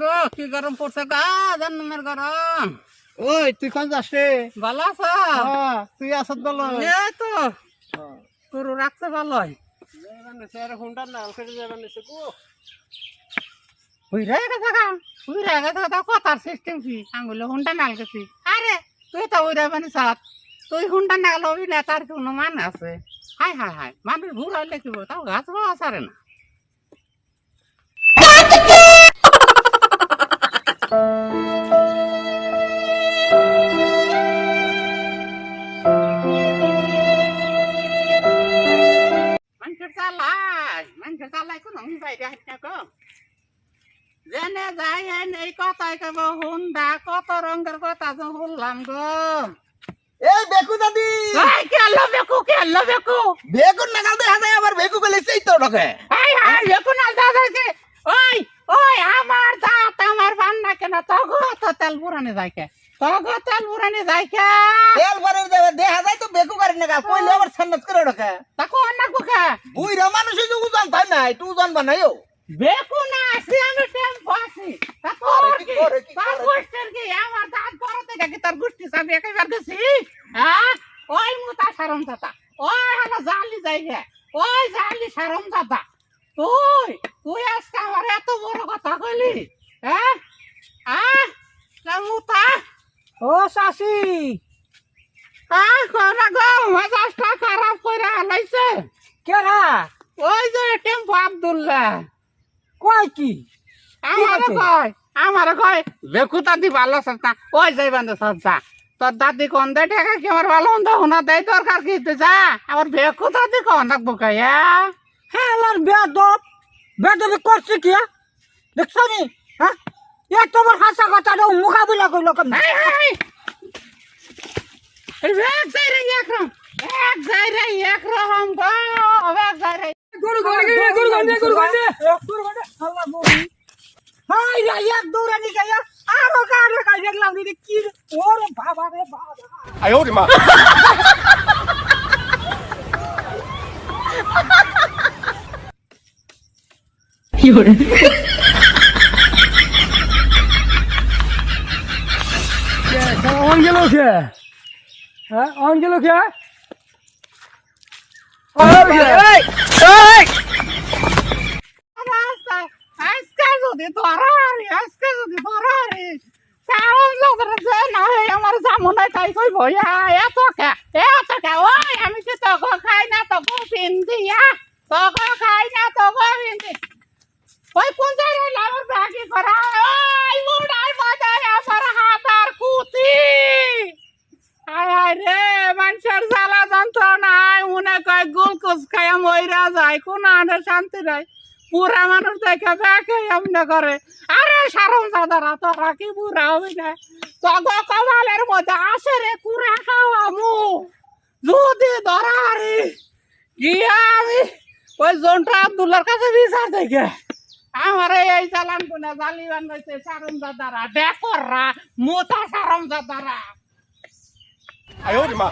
গো কি গরম পড়ছে গা জান্নামের গরম। ওই তুই কোন যাস রে? ভালো আছো? তুই আসত বল। এই তো তোর রাখছে ভালোই। হুন্ডার নাল করে যাবেন গো। হুইরা গেছে গা, হুইরা গেছে তা কথার সিস্টেম কি আঙ্গুলে হুন্ডা নাল গেছি। আরে তুই তো হুইরা বানি সাত, তুই হুন্ডা নাল হবি না তার কোনো মান আছে? হাই হাই হাই, মানুষ ঘুরাই লেখিব তাও গাছ বাবা সারে না। মানুষের চালাই কোনো বাইরে হাঁট না গো। জেনে যাই হেন এই কথাই কব হুন্ডা কত রঙের কথা তো শুনলাম গো। এই বেকু দাদি, এই কেলো বেকু বেকুন নাগাল দেখা যায় আবার বেকু গেলে সেই তো ঢোকে। এই হাই বেকু না দাদাকে। ওই ওই আমার দাঁত আমার বান্না কেন তগো তো তেল পুরানে যায় কে, তগো তেল পুরানে যায় কে। তেল ভরে দেখা যায় তো বেকু গাড়ি নাগাল কইলে আবার সন্ন্যত করে ঢোকে। তা কোন না কুকে বুইরা মানুষ যে উজান তাই নাই, তুই উজান বানাইও। বেকু না আসি আমি টেম্পো আছি। তা তোর কি কি তার গোষ্ঠীর কি আমার দাঁত বড় থেকে কি তার গোষ্ঠী চাবি একেবার গেছি? হ্যাঁ ওই মুতা সারম দাদা, ওই হলো জালি যাইগে, ওই জালি সারম দাদা। তুই তুই আজকে আমার এত বড় কথা কইলি? হ্যাঁ মুতা ও শাশি, করা গো মেজাজটা খারাপ করে হালাইছে। কেরা ওই যে টেম্পো আব্দুল্লাহ কয় কি? আমার কয় বেকুতা দি ভালো সস্তা ওই যাইবান সস্তা তোর দাদি কোন দেয় টাকা কি আমার ভালো মন্দ হোনা দেয় দরকার কি তুই যা আমার বেকুতা দি কোন থাকবো কাইয়া। হ্যাঁ বেদব বেদবি করছে কি? দেখছো নি? হ্যাঁ এত বড় হাসা কথা মোকাবিলা করলো কেন? এক যাই রে একরকম, এক যাই রে একরকম গো, এক যাই রে গরু গন্ডে আল্লাহ বলি হাই রে এক দৌড়ানি গায়া আরো কারে কাই দেখলাম দিদি কি ওরে বাবা রে বাবা। 哎呦我的妈！ অঞ্জলো কে? হ্যাঁ অঞ্জলো কে? আজকে যদি ধরারি সারম লোকের যে না আমার জামুনাই তাই কই ভয়া এত কে ওই আমি কি তোকে খাই না তোকে পিন্দিয়া তোকে খাই না তোকে পিন্দি ওই কোন জায়গায় আমার বাকি করা ওই মুড়াই বাজায় আমার হাতার কুতি। হায় হায় রে মানুষের জ্বালা যন্ত্রণায় মনে কয় গ্লুকোজ খাইয়া মইরা যায় কোন আনে শান্তি নাই। বুড়া মানুষ দেখে দেখে এমনি করে। আরে সারম দাদারা তোরা কি বুড়া হবি না? তগো কমালের মধ্যে আসে রে কুড়া খাওয়া মু যদি ধরারি গিয়া আমি ওই জন্টা আব্দুল্লার কাছে বিচার দেখে আমার এই চালান কোনা জালি বানাইছে সারম দাদারা ডেকররা মোটা সারম দাদারা। 哎呦我的妈！